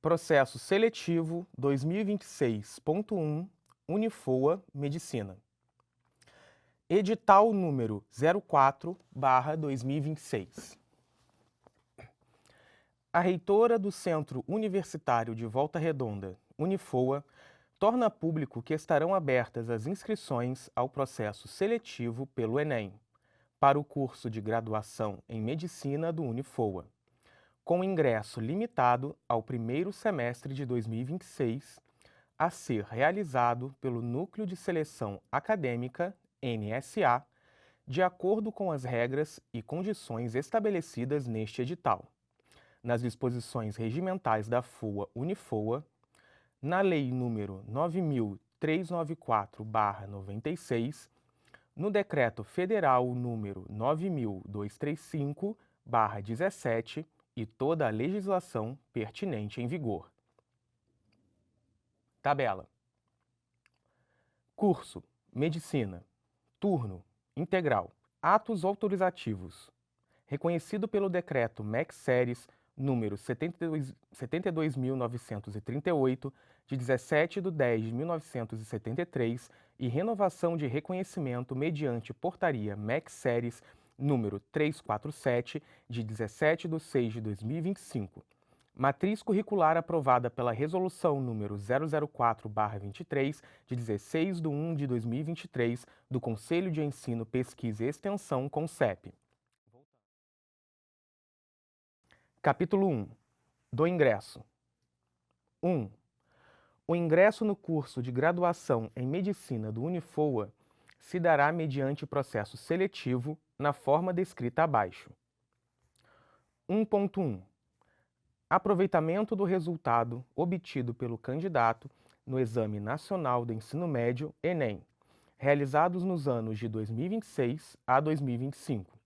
Processo seletivo 2026.1 Unifoa Medicina. Edital número 04/2026. A reitora do Centro Universitário de Volta Redonda, Unifoa, torna público que estarão abertas as inscrições ao processo seletivo pelo Enem, para o curso de graduação em Medicina do Unifoa, com ingresso limitado ao primeiro semestre de 2026, a ser realizado pelo Núcleo de Seleção Acadêmica, NSA, de acordo com as regras e condições estabelecidas neste edital, nas disposições regimentais da FOA Unifoa, na Lei nº 9.394/96, no Decreto Federal nº 9.235/17 e toda a legislação pertinente em vigor. Tabela. Curso: Medicina. Turno: Integral. Atos autorizativos. Reconhecido pelo Decreto MEC Series número 72.938, de 17/10/1973, e renovação de reconhecimento mediante Portaria MEC Series número 347, de 17/6/2025. Matriz curricular aprovada pela Resolução número 004/23, de 16/1/2023, do Conselho de Ensino, Pesquisa e Extensão, CONCEP. Capítulo 1. Do ingresso. 1. O ingresso no curso de graduação em Medicina do Unifoa se dará mediante processo seletivo na forma descrita abaixo. 1.1. Aproveitamento do resultado obtido pelo candidato no Exame Nacional do Ensino Médio, Enem, realizados nos anos de 2026 a 2025.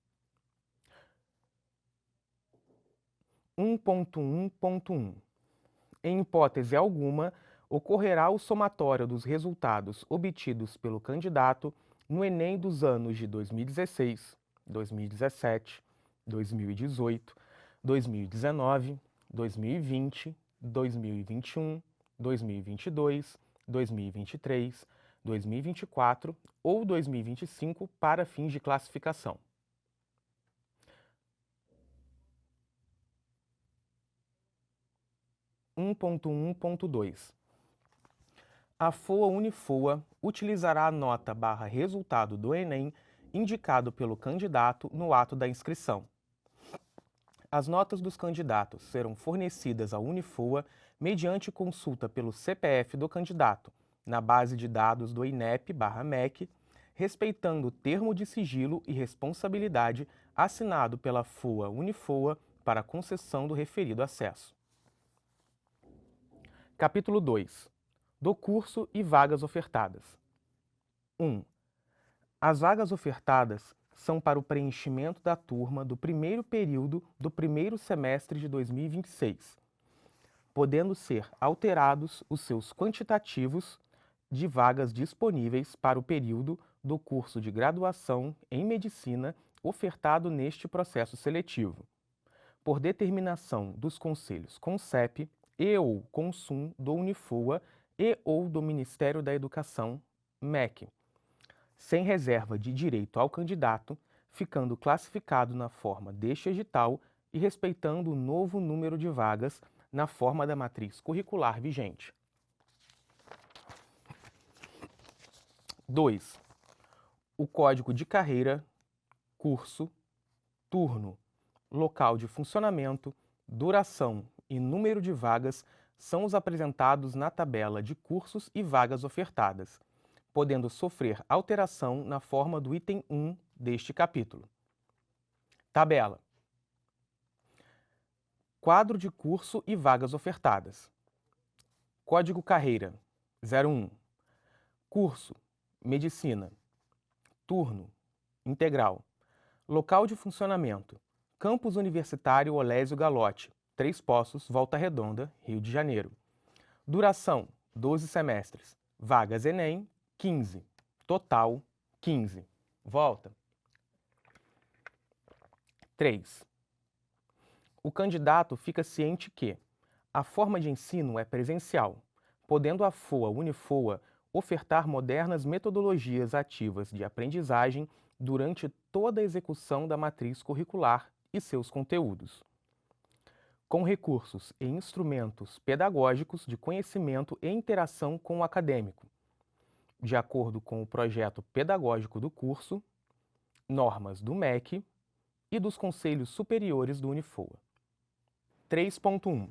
1.1.1. Em hipótese alguma, ocorrerá o somatório dos resultados obtidos pelo candidato no Enem dos anos de 2016, 2017, 2018, 2019, 2020, 2021, 2022, 2023, 2024 ou 2025 para fins de classificação. 1.1.2. A FOA Unifoa utilizará a nota/resultado do Enem indicado pelo candidato no ato da inscrição. As notas dos candidatos serão fornecidas à Unifoa mediante consulta pelo CPF do candidato, na base de dados do INEP/MEC, respeitando o termo de sigilo e responsabilidade assinado pela FOA Unifoa para a concessão do referido acesso. Capítulo 2. Do curso e vagas ofertadas. 1. As vagas ofertadas são para o preenchimento da turma do primeiro período do primeiro semestre de 2026, podendo ser alterados os seus quantitativos de vagas disponíveis para o período do curso de graduação em Medicina ofertado neste processo seletivo, por determinação dos conselhos CONCEP e/ou CONSUM do Unifoa e/ou do Ministério da Educação, MEC, sem reserva de direito ao candidato, ficando classificado na forma deste edital e respeitando o novo número de vagas na forma da matriz curricular vigente. 2. O código de carreira, curso, turno, local de funcionamento, duração e número de vagas são os apresentados na tabela de cursos e vagas ofertadas, podendo sofrer alteração na forma do item 1 deste capítulo. Tabela. Quadro de curso e vagas ofertadas. Código Carreira 01. Curso: Medicina. Turno: Integral. Local de funcionamento: Campus Universitário Olésio Galotti, Três Poços, Volta Redonda, Rio de Janeiro. Duração: 12 semestres. Vagas Enem: 15. Total: 15. Volta. 3. O candidato fica ciente que, A forma de ensino é presencial, podendo a FOA Unifoa ofertar modernas metodologias ativas de aprendizagem durante toda a execução da matriz curricular e seus conteúdos, com recursos e instrumentos pedagógicos de conhecimento e interação com o acadêmico, de acordo com o projeto pedagógico do curso, normas do MEC e dos Conselhos Superiores do Unifoa. 3.1.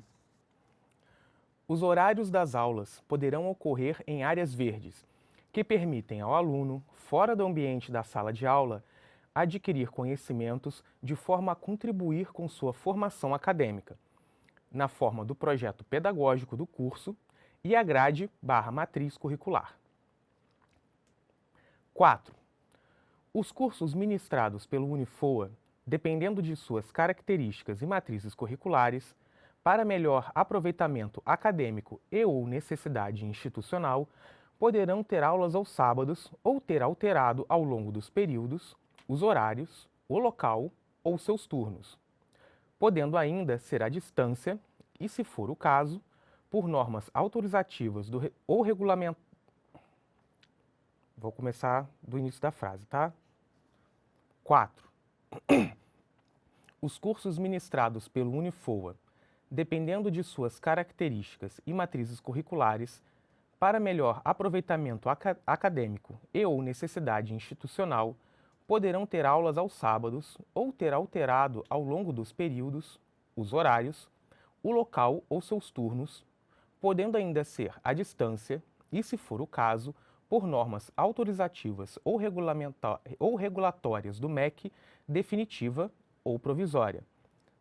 Os horários das aulas poderão ocorrer em áreas verdes, que permitem ao aluno, fora do ambiente da sala de aula, adquirir conhecimentos de forma a contribuir com sua formação acadêmica, na forma do projeto pedagógico do curso e a grade/matriz curricular. 4. Os cursos ministrados pelo Unifoa, dependendo de suas características e matrizes curriculares, para melhor aproveitamento acadêmico e/ou necessidade institucional, poderão ter aulas aos sábados ou ter alterado ao longo dos períodos os horários, o local ou seus turnos, podendo ainda ser à distância e, se for o caso, por normas autorizativas ou regulamento. Vou começar do início da frase, tá? 4. Os cursos ministrados pelo Unifoa, dependendo de suas características e matrizes curriculares, para melhor aproveitamento acadêmico e/ou necessidade institucional, poderão ter aulas aos sábados ou ter alterado ao longo dos períodos os horários, o local ou seus turnos, podendo ainda ser à distância e, se for o caso, por normas autorizativas ou regulatórias do MEC, definitiva ou provisória,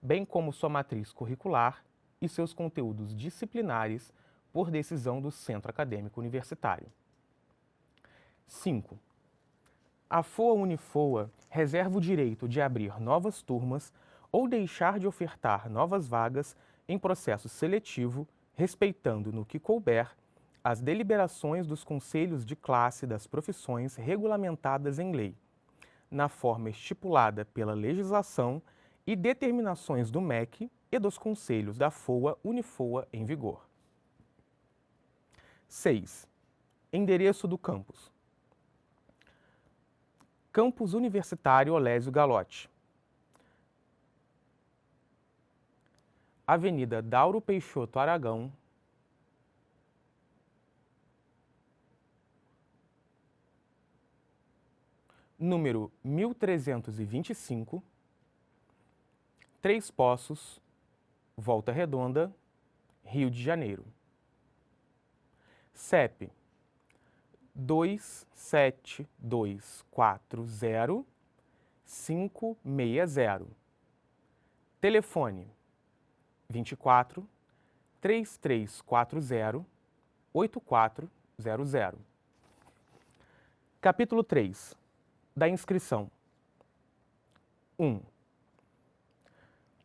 bem como sua matriz curricular e seus conteúdos disciplinares por decisão do Centro Acadêmico Universitário. 5. A FOA Unifoa reserva o direito de abrir novas turmas ou deixar de ofertar novas vagas em processo seletivo, respeitando no que couber as deliberações dos conselhos de classe das profissões regulamentadas em lei, na forma estipulada pela legislação e determinações do MEC e dos conselhos da FOA Unifoa em vigor. 6. Endereço do campus. Campus Universitário Olésio Galotti. Avenida Dauro Peixoto Aragão, número 1325, Três Poços, Volta Redonda, Rio de Janeiro. CEP 27240-560. Telefone 24 3340 8400. Capítulo 3 da inscrição. 1.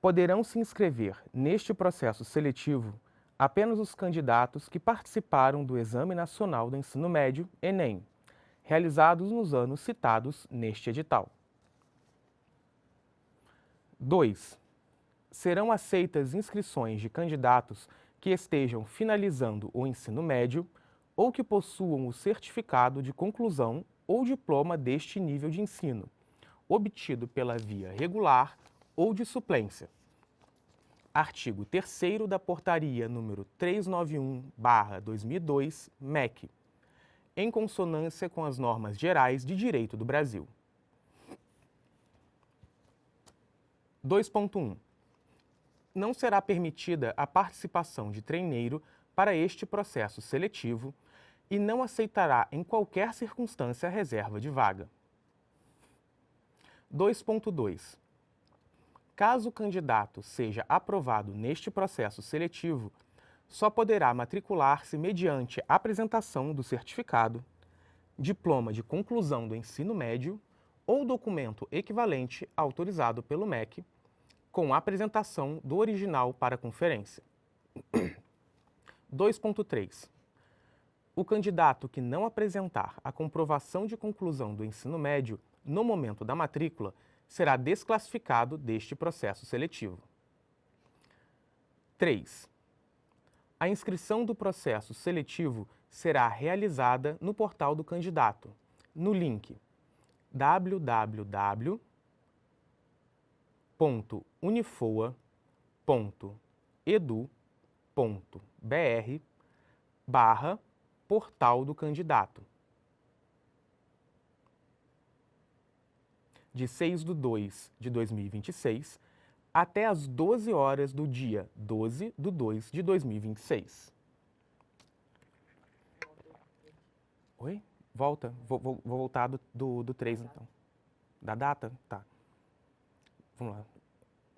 Poderão se inscrever neste processo seletivo apenas os candidatos que participaram do Exame Nacional do Ensino Médio, ENEM, realizados nos anos citados neste edital. 2. Serão aceitas inscrições de candidatos que estejam finalizando o ensino médio ou que possuam o certificado de conclusão ou diploma deste nível de ensino, obtido pela via regular ou de suplência. Artigo 3º da Portaria número 391/2002, MEC, em consonância com as normas gerais de direito do Brasil. 2.1. Não será permitida a participação de treineiro para este processo seletivo e não aceitará em qualquer circunstância a reserva de vaga. 2.2. Caso o candidato seja aprovado neste processo seletivo, só poderá matricular-se mediante apresentação do certificado, diploma de conclusão do ensino médio ou documento equivalente autorizado pelo MEC, com apresentação do original para conferência. 2.3. O candidato que não apresentar a comprovação de conclusão do ensino médio no momento da matrícula será desclassificado deste processo seletivo. 3. A inscrição do processo seletivo será realizada no portal do candidato, no link www.unifoa.edu.br/portal do candidato, de 6/2/2026 até às 12 horas do dia 12/2/2026. Oi? Volta. Vou voltar do 3, então. Da data? Tá. Vamos lá.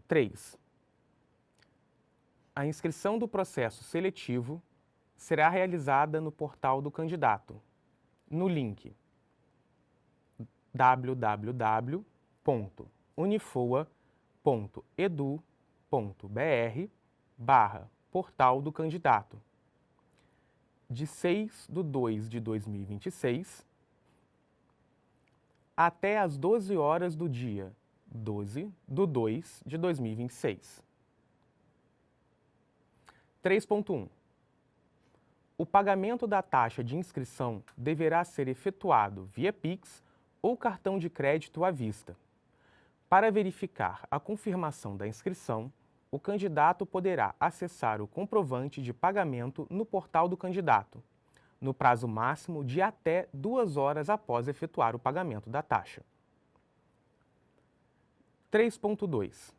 3. A inscrição do processo seletivo será realizada no portal do candidato, no link www.unifoa.edu.br/portal do candidato, de 6/2/2026 até às 12 horas do dia 12/2/2026. 3.1. O pagamento da taxa de inscrição deverá ser efetuado via Pix ou cartão de crédito à vista. Para verificar a confirmação da inscrição, o candidato poderá acessar o comprovante de pagamento no portal do candidato, no prazo máximo de até 2 horas após efetuar o pagamento da taxa. 3.2.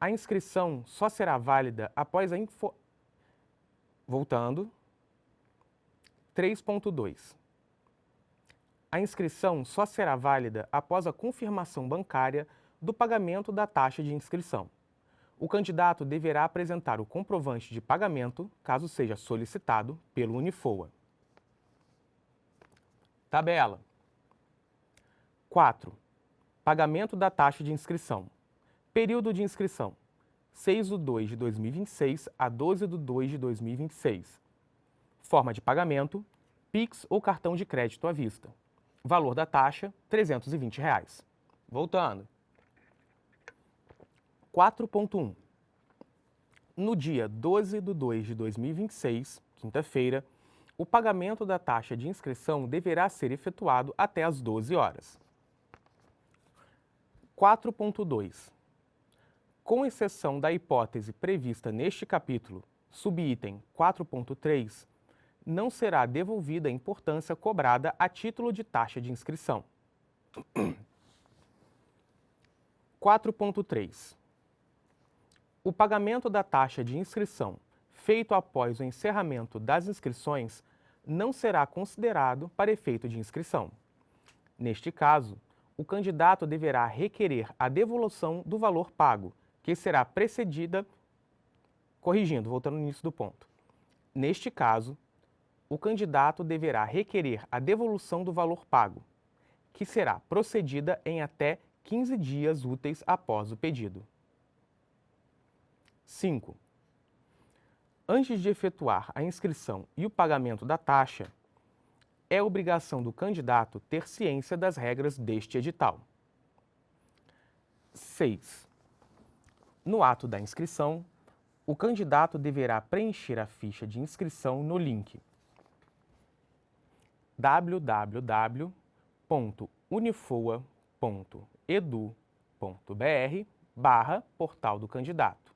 A inscrição só será válida após a Voltando. 3.2. A inscrição só será válida após a confirmação bancária do pagamento da taxa de inscrição. O candidato deverá apresentar o comprovante de pagamento, caso seja solicitado, pelo Unifoa. Tabela. 4. Pagamento da taxa de inscrição. Período de inscrição: 6/2/2026 a 12/2/2026. Forma de pagamento: Pix ou cartão de crédito à vista. Valor da taxa: R$ 320. Voltando. 4.1. No dia 12/2/2026, quinta-feira, o pagamento da taxa de inscrição deverá ser efetuado até às 12 horas. 4.2. Com exceção da hipótese prevista neste capítulo, subitem 4.3, não será devolvida a importância cobrada a título de taxa de inscrição. 4.3. O pagamento da taxa de inscrição feito após o encerramento das inscrições não será considerado para efeito de inscrição. Neste caso, o candidato deverá requerer a devolução do valor pago, que será precedida... Corrigindo, voltando no início do ponto. Neste caso, o candidato deverá requerer a devolução do valor pago, que será procedida em até 15 dias úteis após o pedido. 5. Antes de efetuar a inscrição e o pagamento da taxa, é obrigação do candidato ter ciência das regras deste edital. 6. No ato da inscrição, o candidato deverá preencher a ficha de inscrição no link www.unifoa.edu.br/portal do candidato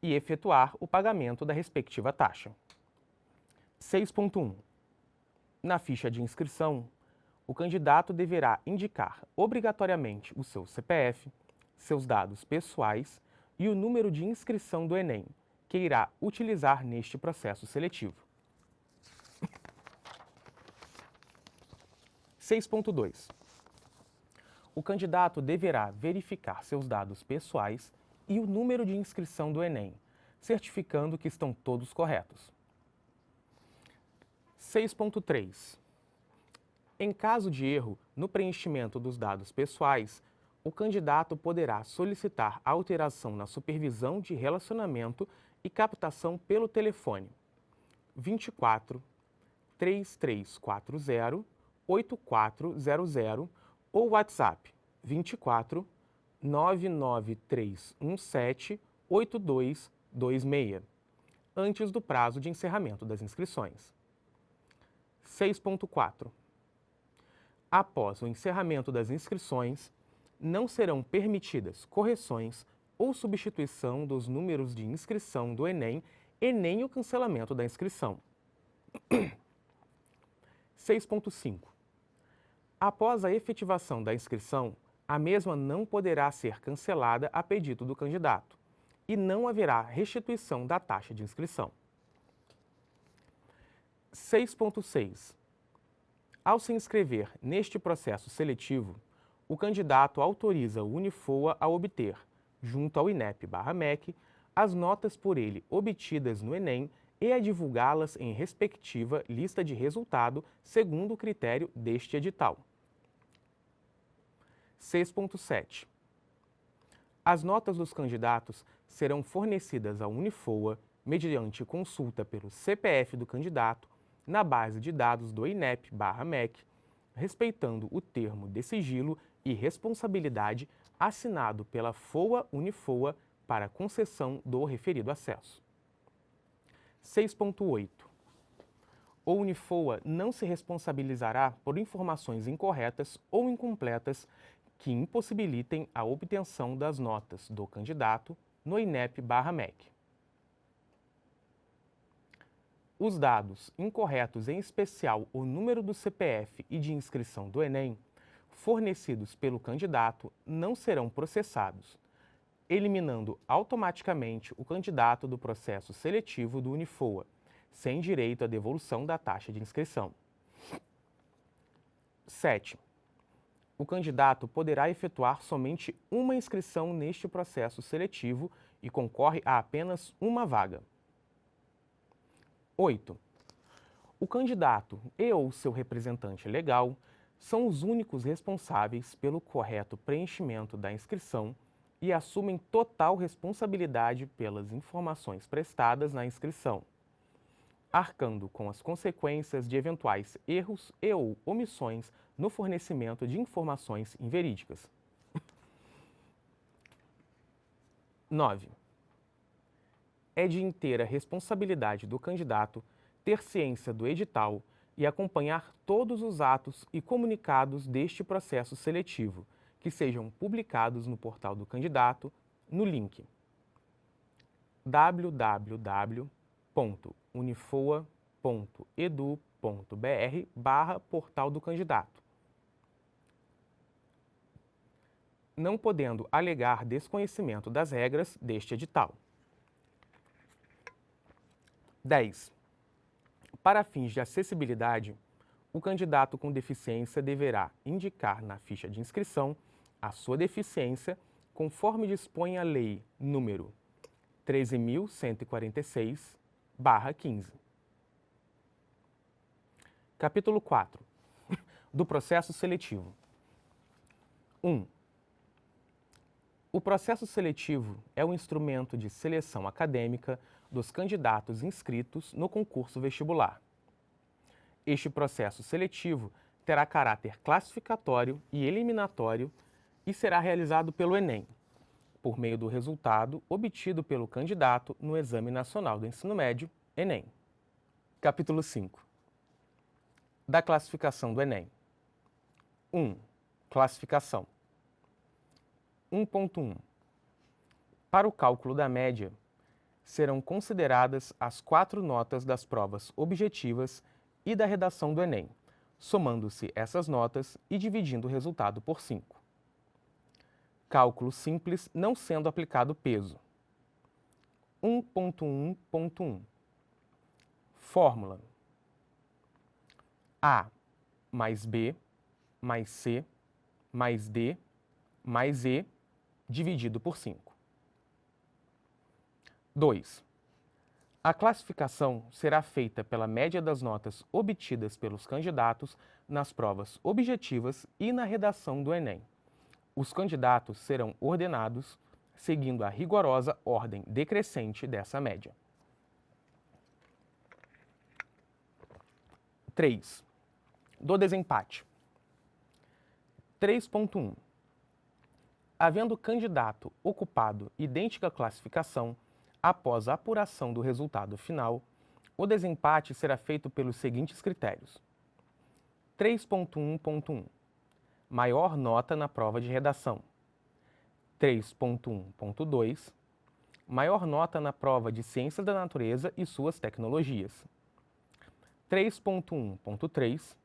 e efetuar o pagamento da respectiva taxa. 6.1. Na ficha de inscrição, o candidato deverá indicar obrigatoriamente o seu CPF, seus dados pessoais e o número de inscrição do Enem, que irá utilizar neste processo seletivo. 6.2. O candidato deverá verificar seus dados pessoais e o número de inscrição do Enem, certificando que estão todos corretos. 6.3. Em caso de erro no preenchimento dos dados pessoais, o candidato poderá solicitar alteração na supervisão de relacionamento e captação pelo telefone 24 3340 8400 ou WhatsApp 24 993178226, antes do prazo de encerramento das inscrições. 6.4. Após o encerramento das inscrições, não serão permitidas correções ou substituição dos números de inscrição do Enem e nem o cancelamento da inscrição. 6.5. Após a efetivação da inscrição, a mesma não poderá ser cancelada a pedido do candidato e não haverá restituição da taxa de inscrição. 6.6. Ao se inscrever neste processo seletivo, o candidato autoriza o Unifoa a obter, junto ao INEP/MEC, as notas por ele obtidas no Enem e a divulgá-las em respectiva lista de resultado segundo o critério deste edital. 6.7. As notas dos candidatos serão fornecidas ao Unifoa mediante consulta pelo CPF do candidato na base de dados do INEP/MEC, respeitando o termo de sigilo e responsabilidade assinado pela FOA Unifoa para concessão do referido acesso. 6.8. O Unifoa não se responsabilizará por informações incorretas ou incompletas que impossibilitem a obtenção das notas do candidato no INEP/MEC. Os dados incorretos, em especial o número do CPF e de inscrição do Enem, fornecidos pelo candidato, não serão processados, eliminando automaticamente o candidato do processo seletivo do Unifoa, sem direito à devolução da taxa de inscrição. 7. O candidato poderá efetuar somente uma inscrição neste processo seletivo e concorre a apenas uma vaga. 8. O candidato e/ou seu representante legal são os únicos responsáveis pelo correto preenchimento da inscrição e assumem total responsabilidade pelas informações prestadas na inscrição, arcando com as consequências de eventuais erros e/ou omissões no fornecimento de informações inverídicas. 9. É de inteira responsabilidade do candidato ter ciência do edital e acompanhar todos os atos e comunicados deste processo seletivo, que sejam publicados no portal do candidato, no link www.unifoa.edu.br/portal do candidato, não podendo alegar desconhecimento das regras deste edital. 10. Para fins de acessibilidade, o candidato com deficiência deverá indicar na ficha de inscrição a sua deficiência, conforme dispõe a Lei nº 13.146/15. Capítulo 4. Do processo seletivo. 1. O processo seletivo é o instrumento de seleção acadêmica dos candidatos inscritos no concurso vestibular. Este processo seletivo terá caráter classificatório e eliminatório e será realizado pelo Enem, por meio do resultado obtido pelo candidato no Exame Nacional do Ensino Médio, Enem. Capítulo 5. Da classificação do Enem. 1. Classificação. 1.1. Para o cálculo da média, serão consideradas as 4 notas das provas objetivas e da redação do Enem, somando-se essas notas e dividindo o resultado por 5. Cálculo simples não sendo aplicado peso. 1.1.1. Fórmula: A mais B mais C mais D mais E dividido por 5. 2. A classificação será feita pela média das notas obtidas pelos candidatos nas provas objetivas e na redação do Enem. Os candidatos serão ordenados seguindo a rigorosa ordem decrescente dessa média. 3. Do desempate. 3.1. Havendo o candidato ocupado idêntica classificação, após a apuração do resultado final, o desempate será feito pelos seguintes critérios. 3.1.1 Maior nota na prova de redação. 3.1.2 Maior nota na prova de Ciências da Natureza e suas tecnologias. 3.1.3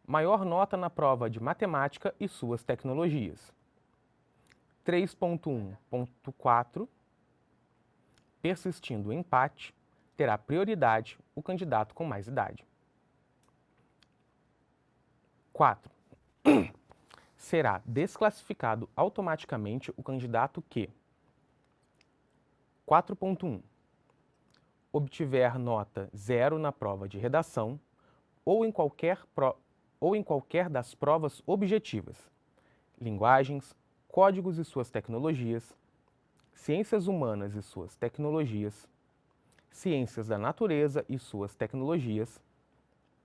Maior nota na prova de Matemática e suas tecnologias. 3.1.4 Persistindo o empate, terá prioridade o candidato com mais idade. 4. Será desclassificado automaticamente o candidato que 4.1 obtiver nota 0 na prova de redação ou em qualquer das provas objetivas, linguagens, códigos e suas tecnologias, ciências humanas e suas tecnologias, ciências da natureza e suas tecnologias,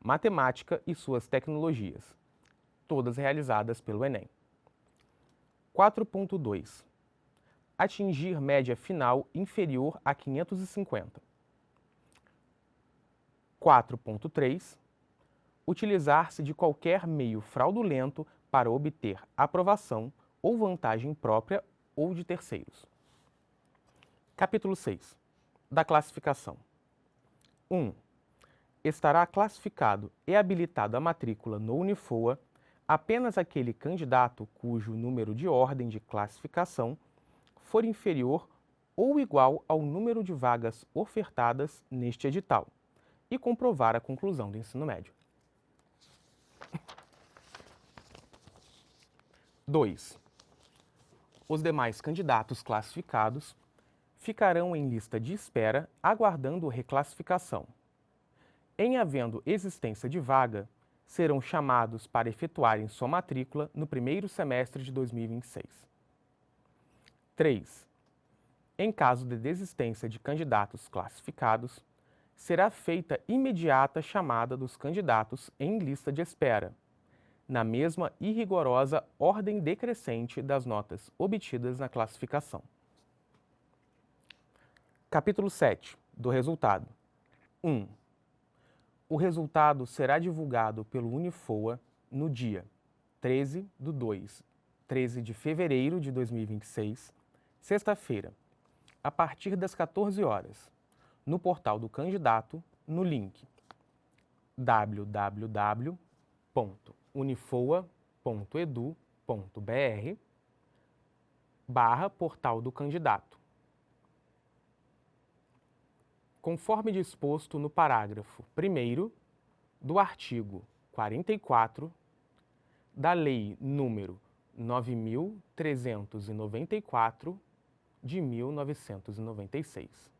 matemática e suas tecnologias, todas realizadas pelo Enem. 4.2 Atingir média final inferior a 550. 4.3 Utilizar-se de qualquer meio fraudulento para obter aprovação ou vantagem própria ou de terceiros. Capítulo 6. Da classificação. 1. Estará classificado e habilitado à matrícula no Unifoa apenas aquele candidato cujo número de ordem de classificação for inferior ou igual ao número de vagas ofertadas neste edital e comprovar a conclusão do ensino médio. 2. Os demais candidatos classificados ficarão em lista de espera aguardando reclassificação. Em havendo existência de vaga, serão chamados para efetuarem sua matrícula no primeiro semestre de 2026. 3. Em caso de desistência de candidatos classificados, será feita imediata chamada dos candidatos em lista de espera, na mesma e rigorosa ordem decrescente das notas obtidas na classificação. Capítulo 7. Do resultado. 1. O resultado será divulgado pelo Unifoa no dia 13 de fevereiro de 2026, sexta-feira, a partir das 14 horas, no portal do candidato, no link www.unifoa.edu.br/portal do candidato. Conforme disposto no parágrafo 1º do artigo 44 da Lei nº 9.394, de 1996.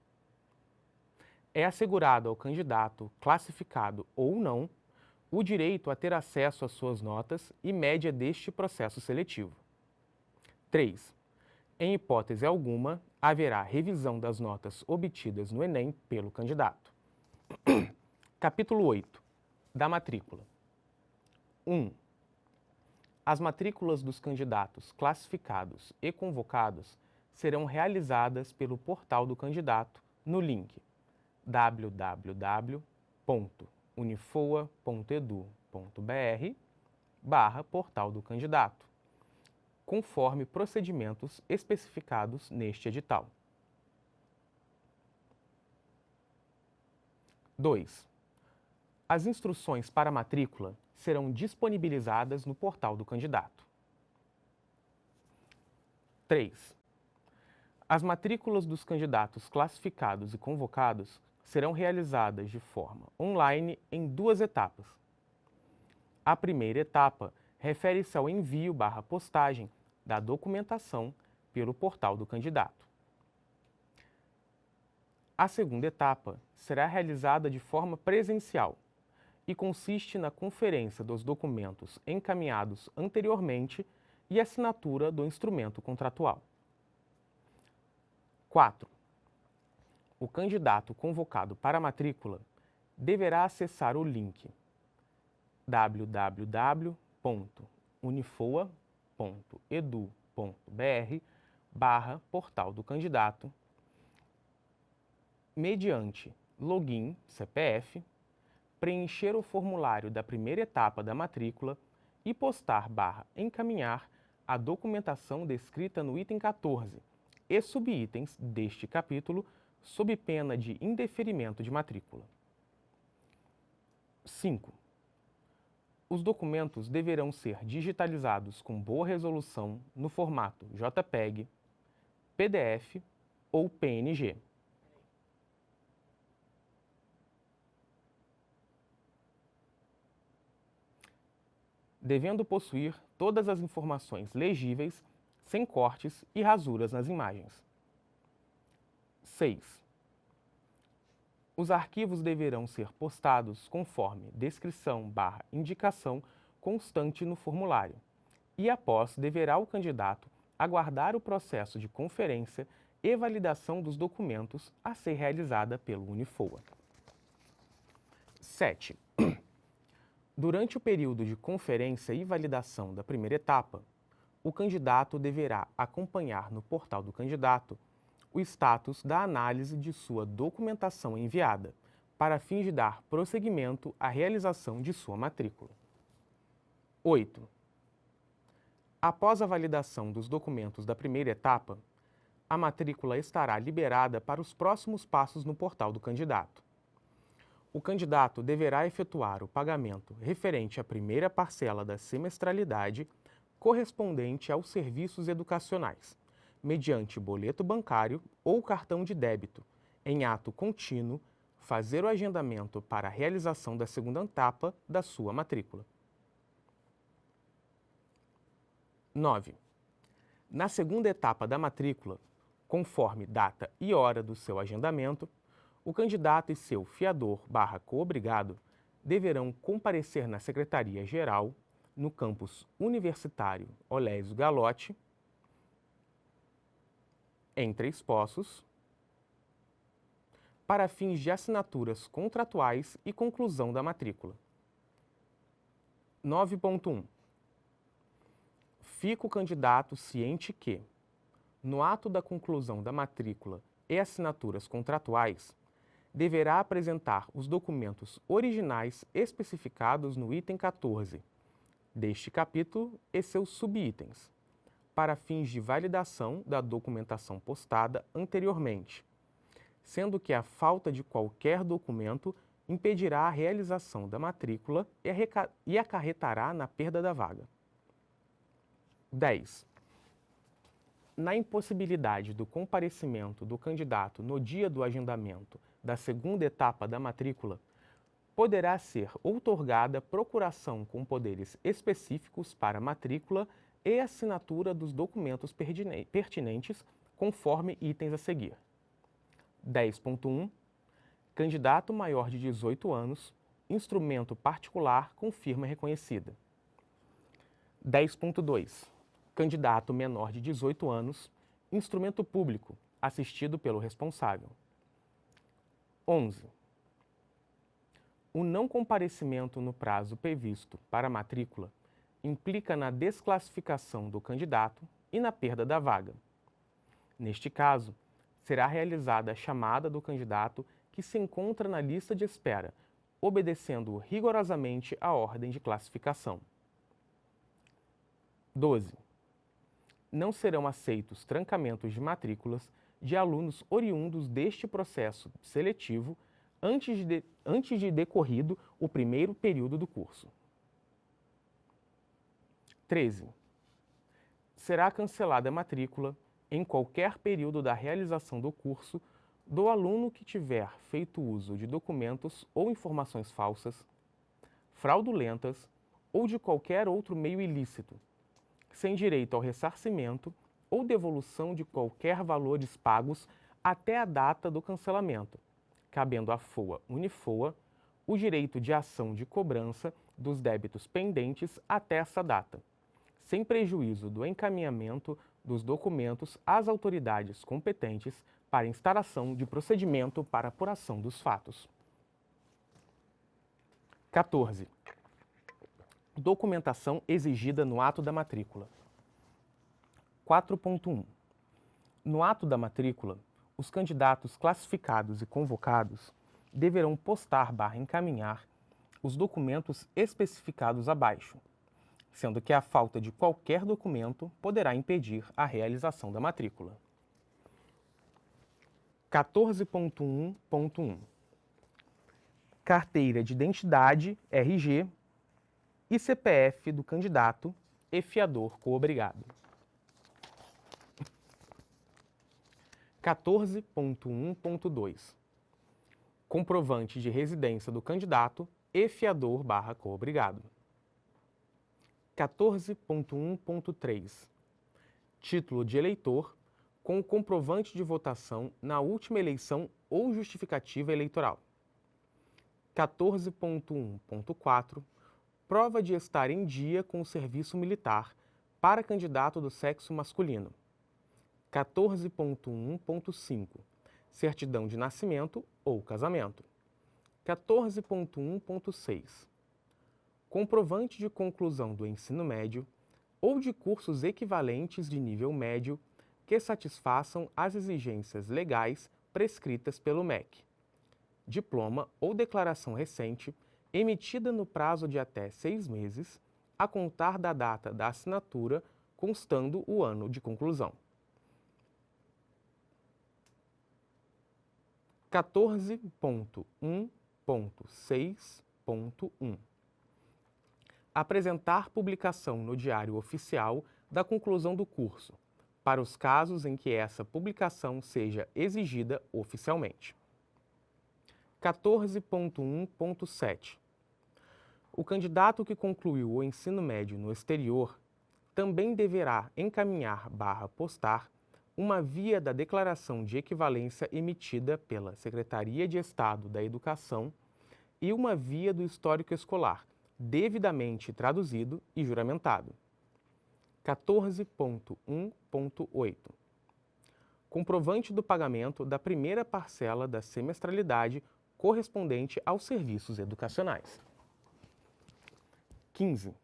É assegurado ao candidato, classificado ou não, o direito a ter acesso às suas notas e média deste processo seletivo. 3. Em hipótese alguma, haverá revisão das notas obtidas no Enem pelo candidato. Capítulo 8. Da matrícula. 1. As matrículas dos candidatos classificados e convocados serão realizadas pelo portal do candidato no link www.unifoa.edu.br/portal do candidato, conforme procedimentos especificados neste edital. 2. As instruções para a matrícula serão disponibilizadas no portal do candidato. 3. As matrículas dos candidatos classificados e convocados serão realizadas de forma online em 2 etapas. A primeira etapa refere-se ao envio/postagem da documentação pelo portal do candidato. A segunda etapa será realizada de forma presencial e consiste na conferência dos documentos encaminhados anteriormente e assinatura do instrumento contratual. 4. O candidato convocado para a matrícula deverá acessar o link www.unifoa.edu.br/portal www.ufsm.br/portal do candidato, mediante login CPF, preencher o formulário da primeira etapa da matrícula e postar/encaminhar a documentação descrita no item 14 e subitens deste capítulo, sob pena de indeferimento de matrícula. 5. Os documentos deverão ser digitalizados com boa resolução no formato JPEG, PDF ou PNG. Devendo possuir todas as informações legíveis, sem cortes e rasuras nas imagens. 6. Os arquivos deverão ser postados conforme descrição/indicação constante no formulário, e após deverá o candidato aguardar o processo de conferência e validação dos documentos a ser realizada pelo Unifoa. 7. Durante o período de conferência e validação da primeira etapa, o candidato deverá acompanhar no portal do candidato o status da análise de sua documentação enviada, para fins de dar prosseguimento à realização de sua matrícula. 8. Após a validação dos documentos da primeira etapa, a matrícula estará liberada para os próximos passos no portal do candidato. O candidato deverá efetuar o pagamento referente à primeira parcela da semestralidade correspondente aos serviços educacionais, mediante boleto bancário ou cartão de débito, em ato contínuo, fazer o agendamento para a realização da segunda etapa da sua matrícula. 9. Na segunda etapa da matrícula, conforme data e hora do seu agendamento, o candidato e seu fiador/coobrigado deverão comparecer na Secretaria-Geral, no campus universitário Olésio Galotti, em Três Poços, para fins de assinaturas contratuais e conclusão da matrícula. 9.1. Fica o candidato ciente que, no ato da conclusão da matrícula e assinaturas contratuais, deverá apresentar os documentos originais especificados no item 14 deste capítulo e seus subitens, para fins de validação da documentação postada anteriormente, sendo que a falta de qualquer documento impedirá a realização da matrícula e acarretará na perda da vaga. 10. Na impossibilidade do comparecimento do candidato no dia do agendamento da segunda etapa da matrícula, poderá ser outorgada procuração com poderes específicos para matrícula e assinatura dos documentos pertinentes, conforme itens a seguir. 10.1. Candidato maior de 18 anos, instrumento particular com firma reconhecida. 10.2. Candidato menor de 18 anos, instrumento público, assistido pelo responsável. 11. O não comparecimento no prazo previsto para a matrícula implica na desclassificação do candidato e na perda da vaga. Neste caso, será realizada a chamada do candidato que se encontra na lista de espera, obedecendo rigorosamente a ordem de classificação. 12. Não serão aceitos trancamentos de matrículas de alunos oriundos deste processo seletivo antes de decorrido o primeiro período do curso. 13. Será cancelada a matrícula em qualquer período da realização do curso do aluno que tiver feito uso de documentos ou informações falsas, fraudulentas ou de qualquer outro meio ilícito, sem direito ao ressarcimento ou devolução de qualquer valores pagos até a data do cancelamento, cabendo à FOA Unifoa o direito de ação de cobrança dos débitos pendentes até essa data, sem prejuízo do encaminhamento dos documentos às autoridades competentes para instauração de procedimento para apuração dos fatos. 14. Documentação exigida no ato da matrícula. 4.1. No ato da matrícula, os candidatos classificados e convocados deverão postar/encaminhar os documentos especificados abaixo, sendo que a falta de qualquer documento poderá impedir a realização da matrícula. 14.1.1. Carteira de identidade, RG, e CPF do candidato e fiador coobrigado. 14.1.2. Comprovante de residência do candidato e fiador/coobrigado. 14.1.3. Título de eleitor com o comprovante de votação na última eleição ou justificativa eleitoral. 14.1.4. Prova de estar em dia com o serviço militar para candidato do sexo masculino. 14.1.5. Certidão de nascimento ou casamento. 14.1.6. Comprovante de conclusão do ensino médio ou de cursos equivalentes de nível médio que satisfaçam as exigências legais prescritas pelo MEC. Diploma ou declaração recente emitida no prazo de até 6 meses, a contar da data da assinatura, constando o ano de conclusão. 14.1.6.1. Apresentar publicação no Diário Oficial da conclusão do curso, para os casos em que essa publicação seja exigida oficialmente. 14.1.7. O candidato que concluiu o ensino médio no exterior também deverá encaminhar/postar uma via da declaração de equivalência emitida pela Secretaria de Estado da Educação e uma via do histórico escolar, devidamente traduzido e juramentado. 14.1.8. Comprovante do pagamento da primeira parcela da semestralidade correspondente aos serviços educacionais. 15.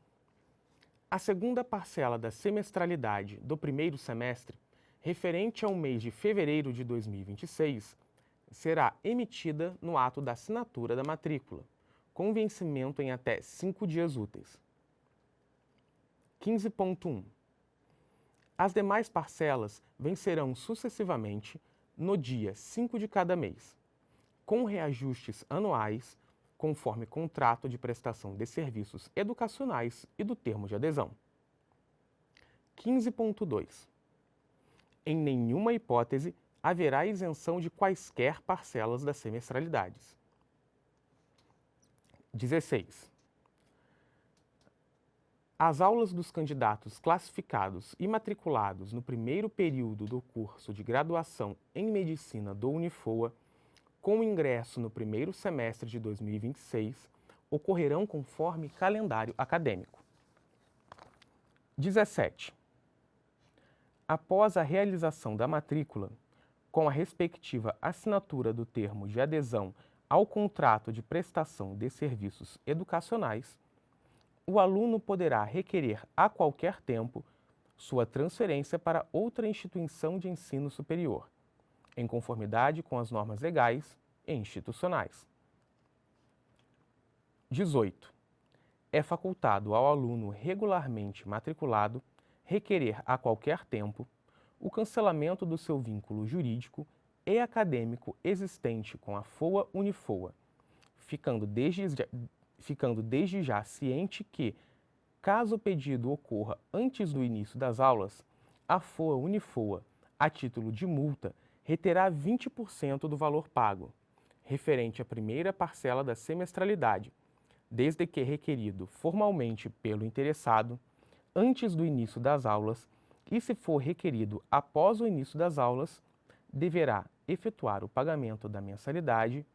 A segunda parcela da semestralidade do primeiro semestre, referente ao mês de fevereiro de 2026, será emitida no ato da assinatura da matrícula, com vencimento em até 5 dias úteis. 15.1. As demais parcelas vencerão sucessivamente no dia 5 de cada mês, com reajustes anuais, conforme contrato de prestação de serviços educacionais e do termo de adesão. 15.2. Em nenhuma hipótese haverá isenção de quaisquer parcelas das semestralidades. 16. As aulas dos candidatos classificados e matriculados no primeiro período do curso de graduação em Medicina do Unifoa, com ingresso no primeiro semestre de 2026, ocorrerão conforme calendário acadêmico. 17. Após a realização da matrícula, com a respectiva assinatura do termo de adesão ao contrato de prestação de serviços educacionais, o aluno poderá requerer a qualquer tempo sua transferência para outra instituição de ensino superior, em conformidade com as normas legais e institucionais. 18. É facultado ao aluno regularmente matriculado requerer a qualquer tempo o cancelamento do seu vínculo jurídico e acadêmico existente com a FOA Unifoa, ficando desde já ciente que, caso o pedido ocorra antes do início das aulas, a FOA Unifoa, a título de multa, reterá 20% do valor pago, referente à primeira parcela da semestralidade, desde que requerido formalmente pelo interessado, antes do início das aulas, e se for requerido após o início das aulas, deverá efetuar o pagamento da mensalidade,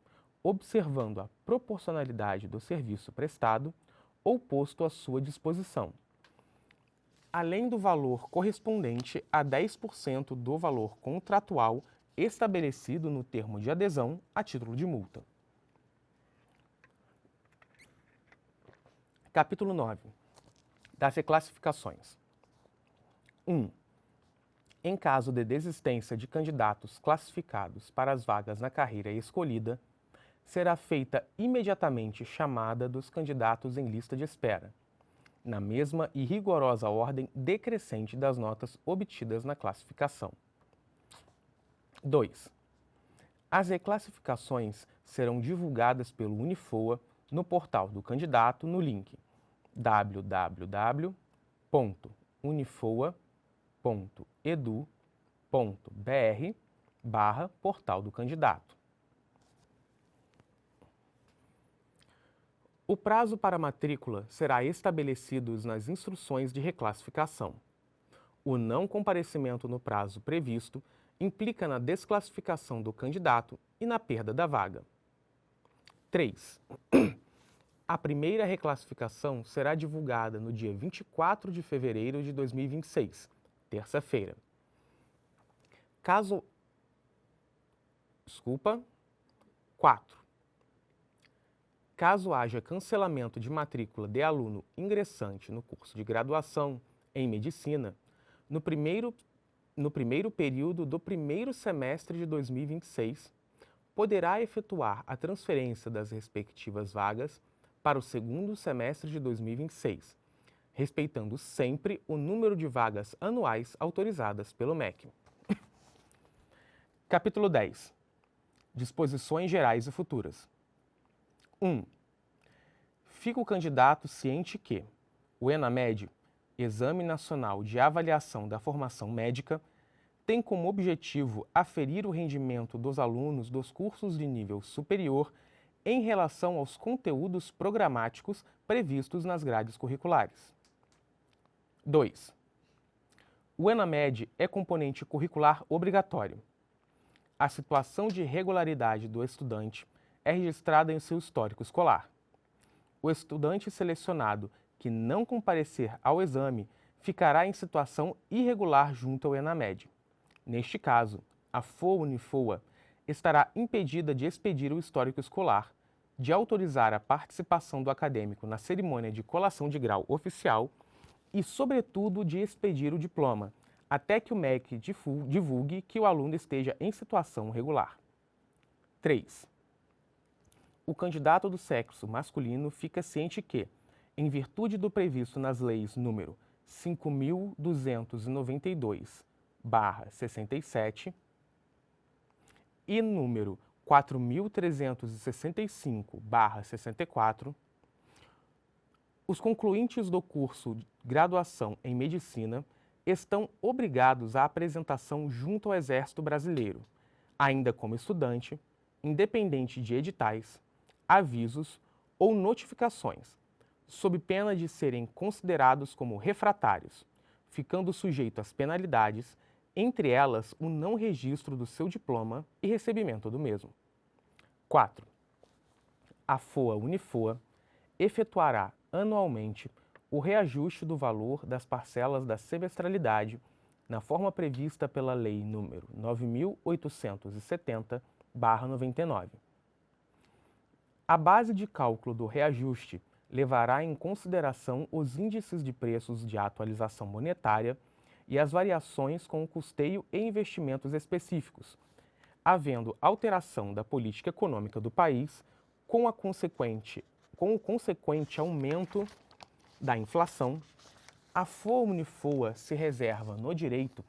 observando a proporcionalidade do serviço prestado ou posto à sua disposição, além do valor correspondente a 10% do valor contratual estabelecido no termo de adesão a título de multa. Capítulo 9. Das reclassificações. 1. Em caso de desistência de candidatos classificados para as vagas na carreira escolhida, será feita imediatamente chamada dos candidatos em lista de espera, na mesma e rigorosa ordem decrescente das notas obtidas na classificação. 2. As reclassificações serão divulgadas pelo Unifoa no portal do candidato no link www.unifoa.edu.br/portal do candidato. O prazo para matrícula será estabelecido nas instruções de reclassificação. O não comparecimento no prazo previsto implica na desclassificação do candidato e na perda da vaga. 3. A primeira reclassificação será divulgada no dia 24 de fevereiro de 2026, terça-feira. 4. Caso haja cancelamento de matrícula de aluno ingressante no curso de graduação em medicina, no primeiro período do primeiro semestre de 2026, poderá efetuar a transferência das respectivas vagas para o segundo semestre de 2026, respeitando sempre o número de vagas anuais autorizadas pelo MEC. Capítulo 10. Disposições gerais e futuras. 1. Fica o candidato ciente que o ENAMED, Exame Nacional de Avaliação da Formação Médica, tem como objetivo aferir o rendimento dos alunos dos cursos de nível superior em relação aos conteúdos programáticos previstos nas grades curriculares. 2. O ENAMED é componente curricular obrigatório. A situação de irregularidade do estudante é registrada em seu histórico escolar. O estudante selecionado que não comparecer ao exame ficará em situação irregular junto ao ENAMED. Neste caso, a FOA-Unifoa estará impedida de expedir o histórico escolar, de autorizar a participação do acadêmico na cerimônia de colação de grau oficial e, sobretudo, de expedir o diploma, até que o MEC divulgue que o aluno esteja em situação regular. 3. O candidato do sexo masculino fica ciente que, em virtude do previsto nas leis número 5.292/67 e número 4.365/64, os concluintes do curso de graduação em medicina estão obrigados à apresentação junto ao Exército Brasileiro, ainda como estudante, independente de editais, avisos ou notificações, sob pena de serem considerados como refratários, ficando sujeito às penalidades, entre elas o não registro do seu diploma e recebimento do mesmo. 4. A FOA-Unifoa efetuará anualmente o reajuste do valor das parcelas da semestralidade na forma prevista pela Lei nº 9.870/99. A base de cálculo do reajuste levará em consideração os índices de preços de atualização monetária e as variações com o custeio e investimentos específicos, havendo alteração da política econômica do país com o consequente aumento da inflação. A FOA-Unifoa se reserva no direito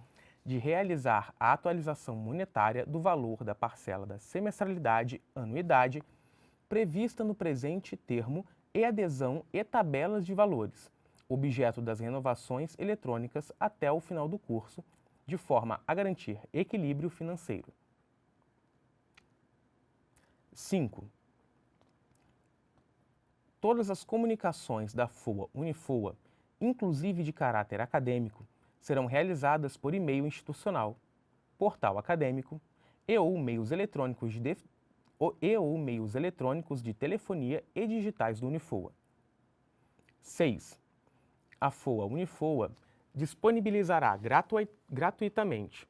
de realizar a atualização monetária do valor da parcela da semestralidade anuidade prevista no presente termo e adesão e tabelas de valores, objeto das renovações eletrônicas até o final do curso, de forma a garantir equilíbrio financeiro. 5. Todas as comunicações da FOA-Unifoa, inclusive de caráter acadêmico, serão realizadas por e-mail institucional, portal acadêmico e/ou meios eletrônicos de telefonia e digitais do Unifoa. 6. A FOA-Unifoa disponibilizará gratuitamente,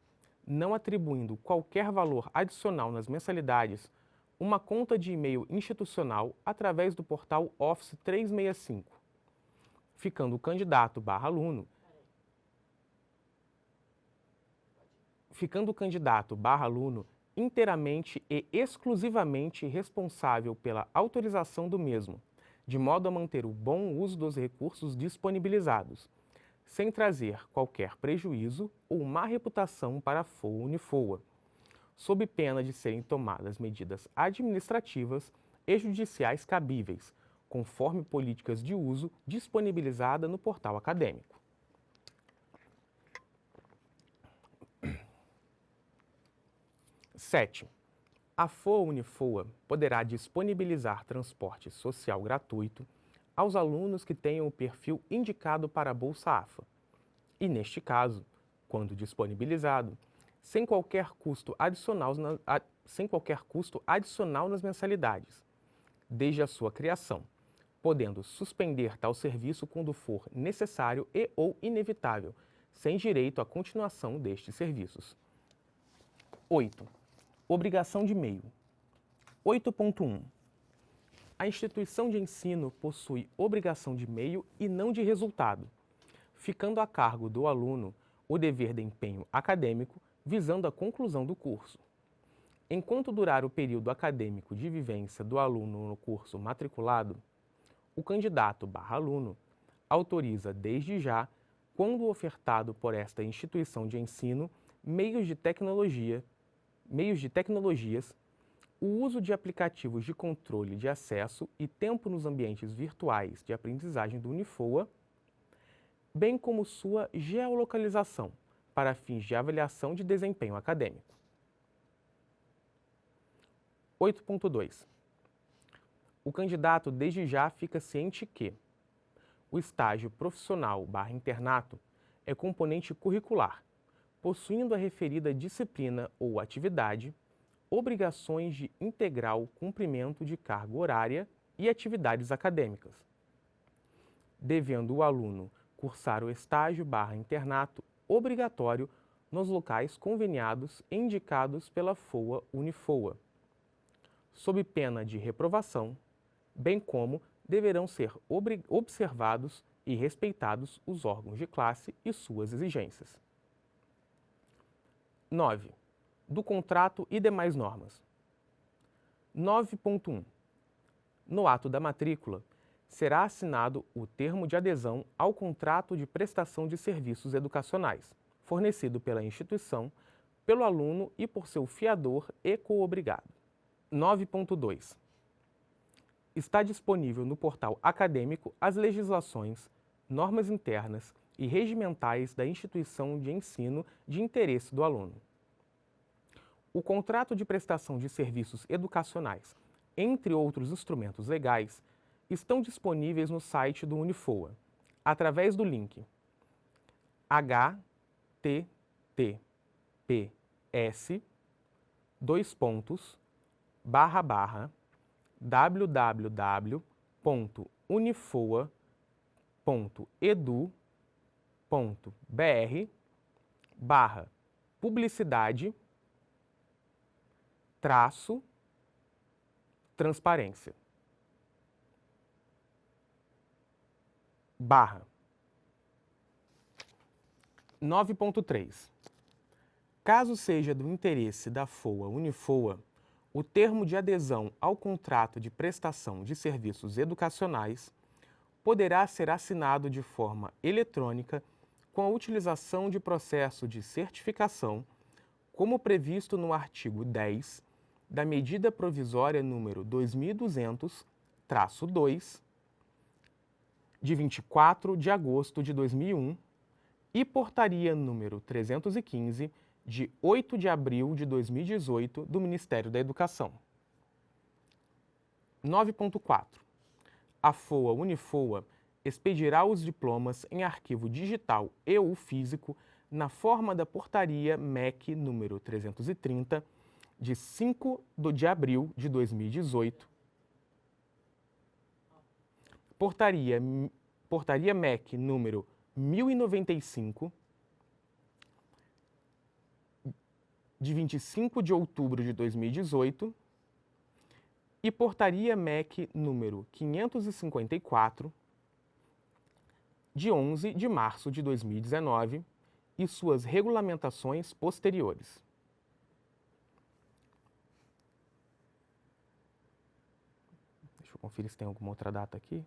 não atribuindo qualquer valor adicional nas mensalidades, uma conta de e-mail institucional através do portal Office 365, ficando o candidato/aluno ficando o candidato/aluno inteiramente e exclusivamente responsável pela autorização do mesmo, de modo a manter o bom uso dos recursos disponibilizados, sem trazer qualquer prejuízo ou má reputação para a FOA Unifoa, sob pena de serem tomadas medidas administrativas e judiciais cabíveis, conforme políticas de uso disponibilizada no portal acadêmico. Sétimo, a FOA Unifoa poderá disponibilizar transporte social gratuito aos alunos que tenham o perfil indicado para a Bolsa AFA, e neste caso, quando disponibilizado, sem qualquer custo adicional nas mensalidades, desde a sua criação, podendo suspender tal serviço quando for necessário e ou inevitável, sem direito à continuação destes serviços. 8. Obrigação de meio. 8.1. A instituição de ensino possui obrigação de meio e não de resultado, ficando a cargo do aluno o dever de empenho acadêmico visando a conclusão do curso. Enquanto durar o período acadêmico de vivência do aluno no curso matriculado, o candidato/aluno autoriza desde já, quando ofertado por esta instituição de ensino, meios de tecnologias, o uso de aplicativos de controle de acesso e tempo nos ambientes virtuais de aprendizagem do Unifoa, bem como sua geolocalização para fins de avaliação de desempenho acadêmico. 8.2. O candidato desde já fica ciente que o estágio profissional/internato é componente curricular, possuindo a referida disciplina ou atividade, obrigações de integral cumprimento de carga horária e atividades acadêmicas, devendo o aluno cursar o estágio/internato obrigatório nos locais conveniados e indicados pela FOA Unifoa, sob pena de reprovação, bem como deverão ser observados e respeitados os órgãos de classe e suas exigências. 9. Do contrato e demais normas. 9.1. No ato da matrícula, será assinado o termo de adesão ao contrato de prestação de serviços educacionais, fornecido pela instituição, pelo aluno e por seu fiador e coobrigado. 9.2. Está disponível no portal acadêmico as legislações, normas internas e regimentais da instituição de ensino de interesse do aluno. O contrato de prestação de serviços educacionais, entre outros instrumentos legais, estão disponíveis no site do Unifoa, através do link https://www.unifoa.edu.br/publicidade-transparência. 9.3. Caso seja do interesse da FOA Unifoa, o termo de adesão ao contrato de prestação de serviços educacionais poderá ser assinado de forma eletrônica com a utilização de processo de certificação, como previsto no artigo 10 da Medida Provisória número 2200-2, de 24 de agosto de 2001, e Portaria número 315, de 8 de abril de 2018, do Ministério da Educação. 9.4. A FOA Unifoa expedirá os diplomas em arquivo digital e ou físico na forma da Portaria MEC número 330, de 5 de abril de 2018, Portaria MEC número 1095, de 25 de outubro de 2018, e Portaria MEC número 554, de 11 de março de 2019, e suas regulamentações posteriores. Deixa eu conferir se tem alguma outra data aqui.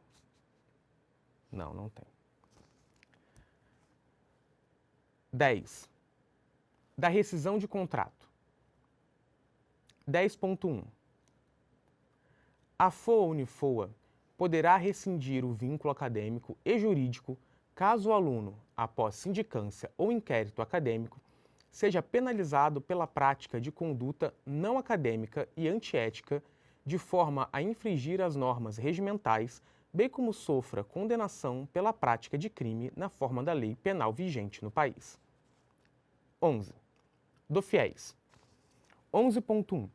Não, não tem. 10. Da rescisão de contrato. 10.1. A FOA-Unifoa poderá rescindir o vínculo acadêmico e jurídico caso o aluno, após sindicância ou inquérito acadêmico, seja penalizado pela prática de conduta não acadêmica e antiética de forma a infringir as normas regimentais, bem como sofra condenação pela prática de crime na forma da lei penal vigente no país. 11. Do FIES. 11.1.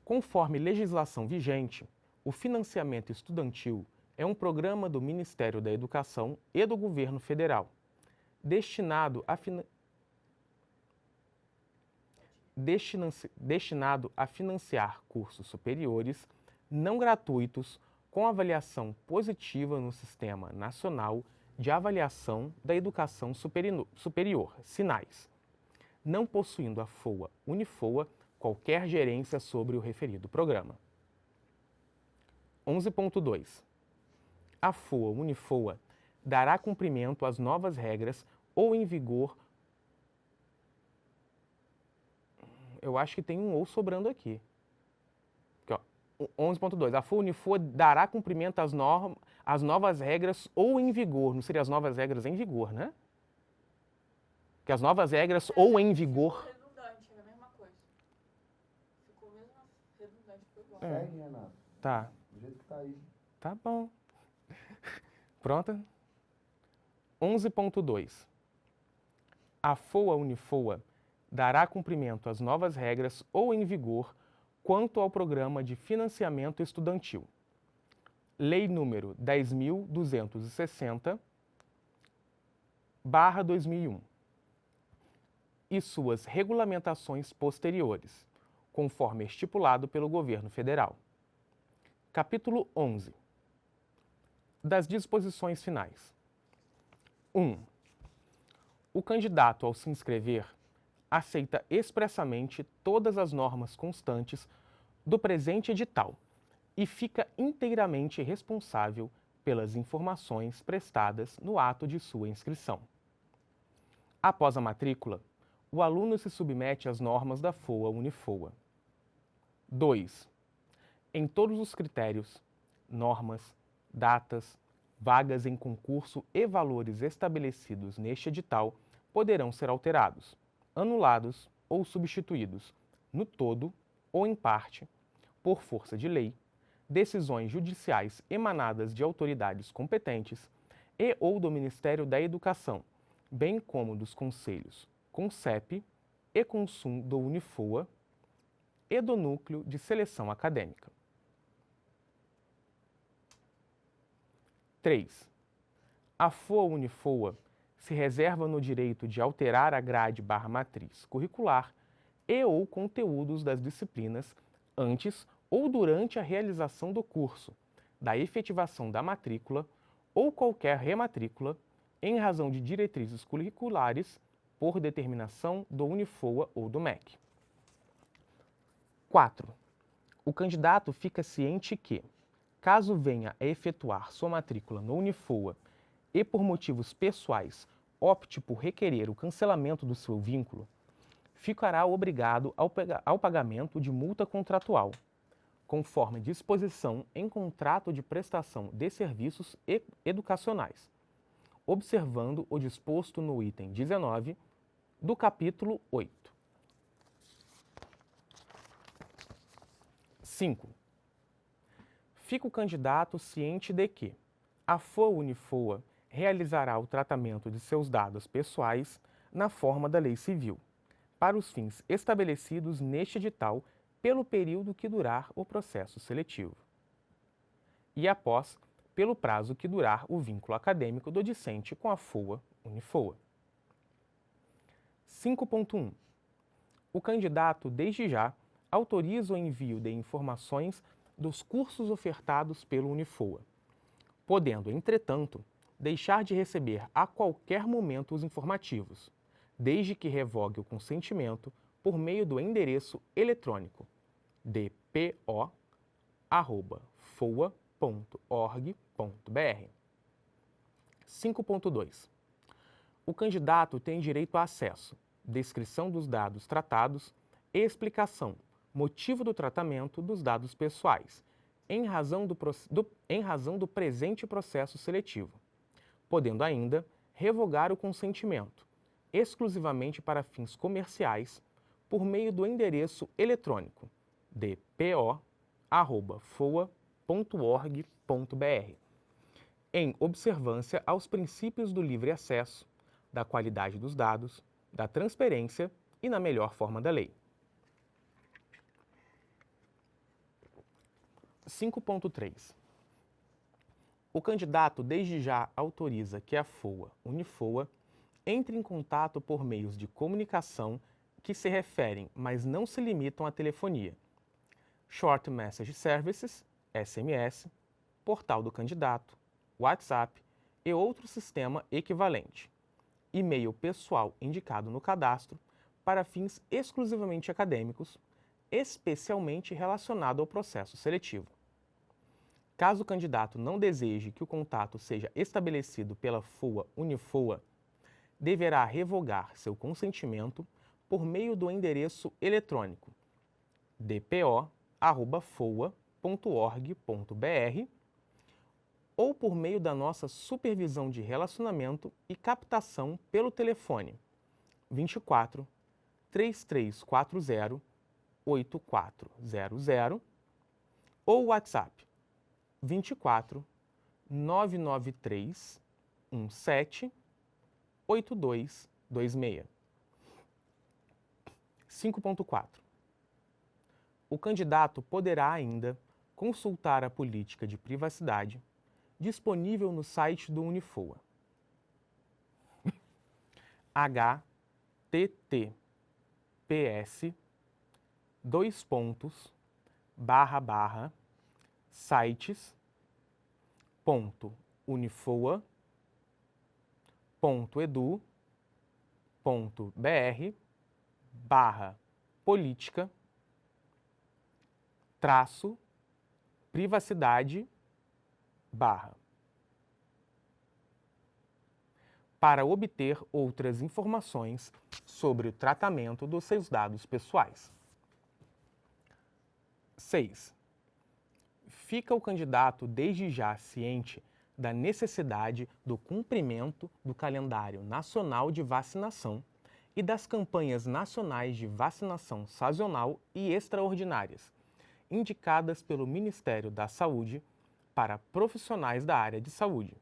Conforme legislação vigente, o financiamento estudantil é um programa do Ministério da Educação e do Governo Federal, destinado a financiar cursos superiores não gratuitos com avaliação positiva no Sistema Nacional de Avaliação da Educação Superior, SINAES, não possuindo a FOA-Unifoa qualquer gerência sobre o referido programa. 11.2. A FOA-Unifoa dará cumprimento às novas regras ou em vigor. Eu acho que tem um ou sobrando aqui. 11.2. A FOA-Unifoa dará cumprimento às novas regras ou em vigor. Não seria as novas regras em vigor, né? Que as novas regras ou em vigor. Redundante, é a mesma coisa. Ficou mesmo redundante, ficou igual. Segue, Renato. Tá. Do jeito que tá aí. Tá bom. Pronta? 11.2. A FOA-Unifoa dará cumprimento às novas regras ou em vigor quanto ao programa de financiamento estudantil. Lei número 10.260/2001 e suas regulamentações posteriores, conforme estipulado pelo Governo Federal. Capítulo 11. Das disposições finais. 1. O candidato, ao se inscrever, aceita expressamente todas as normas constantes do presente edital e fica inteiramente responsável pelas informações prestadas no ato de sua inscrição. Após a matrícula, o aluno se submete às normas da FOA-Unifoa. 2. Em todos os critérios, normas, datas, vagas em concurso e valores estabelecidos neste edital poderão ser alterados, anulados ou substituídos, no todo ou em parte, por força de lei, decisões judiciais emanadas de autoridades competentes e ou do Ministério da Educação, bem como dos conselhos CONCEP e CONSUM do Unifoa e do Núcleo de Seleção Acadêmica. 3. A FOA-Unifoa se reserva no direito de alterar a grade/matriz curricular e ou conteúdos das disciplinas antes ou durante a realização do curso, da efetivação da matrícula ou qualquer rematrícula em razão de diretrizes curriculares por determinação do Unifoa ou do MEC. 4. O candidato fica ciente que, caso venha a efetuar sua matrícula no Unifoa e por motivos pessoais opte por requerer o cancelamento do seu vínculo, ficará obrigado ao pagamento de multa contratual, conforme disposição em contrato de prestação de serviços educacionais, observando o disposto no item 19 do capítulo 8. 5. Fica o candidato ciente de que a FOA-Unifoa realizará o tratamento de seus dados pessoais na forma da Lei Civil, para os fins estabelecidos neste edital pelo período que durar o processo seletivo. E após, pelo prazo que durar o vínculo acadêmico do discente com a FOA-Unifoa. 5.1. O candidato, desde já, autoriza o envio de informações dos cursos ofertados pelo Unifoa, podendo, entretanto, deixar de receber a qualquer momento os informativos, desde que revogue o consentimento por meio do endereço eletrônico dpo@foa.org.br. 5.2. O candidato tem direito a acesso, descrição dos dados tratados, explicação, motivo do tratamento dos dados pessoais, em razão do presente processo seletivo, podendo ainda revogar o consentimento, exclusivamente para fins comerciais, por meio do endereço eletrônico dpo@foa.org.br, em observância aos princípios do livre acesso, da qualidade dos dados, da transparência e na melhor forma da lei. 5.3. O candidato desde já autoriza que a FOA, Unifoa, entre em contato por meios de comunicação que se referem, mas não se limitam à telefonia, Short Message Services, SMS, portal do candidato, WhatsApp e outro sistema equivalente, e-mail pessoal indicado no cadastro para fins exclusivamente acadêmicos, especialmente relacionado ao processo seletivo. Caso o candidato não deseje que o contato seja estabelecido pela FOA Unifoa, deverá revogar seu consentimento por meio do endereço eletrônico dpo@foa.org.br ou por meio da nossa supervisão de relacionamento e captação pelo telefone 24 3340 8400 ou WhatsApp 24 993 17 8226. 5.4. O candidato poderá ainda consultar a política de privacidade disponível no site do Unifoa. https://unifoa.edu.br/política-privacidade/ para obter outras informações sobre o tratamento dos seus dados pessoais. 6. Fica o candidato desde já ciente da necessidade do cumprimento do calendário nacional de vacinação e das campanhas nacionais de vacinação sazonal e extraordinárias, indicadas pelo Ministério da Saúde para profissionais da área de saúde,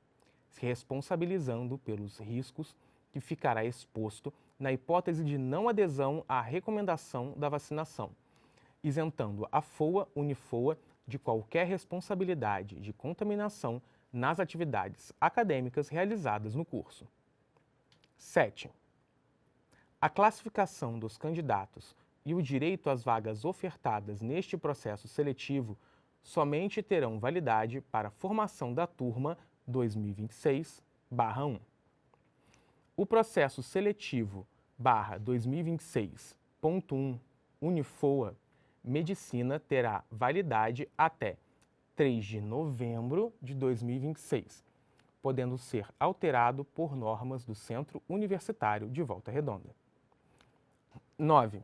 se responsabilizando pelos riscos que ficará exposto na hipótese de não adesão à recomendação da vacinação, isentando a FOA Unifoa de qualquer responsabilidade de contaminação nas atividades acadêmicas realizadas no curso. 7. A classificação dos candidatos e o direito às vagas ofertadas neste processo seletivo somente terão validade para a formação da turma 2026/1. O processo seletivo /2026.1 Unifoa Medicina terá validade até 3 de novembro de 2026, podendo ser alterado por normas do Centro Universitário de Volta Redonda. 9.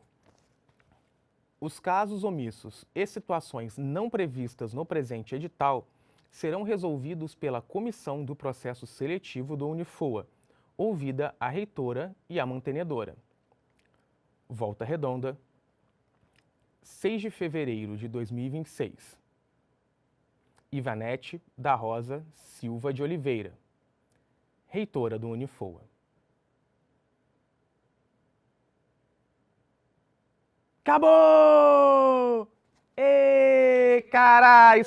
Os casos omissos e situações não previstas no presente edital serão resolvidos pela comissão do processo seletivo do Unifoa, ouvida a reitora e a mantenedora. Volta Redonda, 6 de fevereiro de 2026. Ivanete da Rosa Silva de Oliveira, reitora do Unifoa. Acabou! Ê, caralho!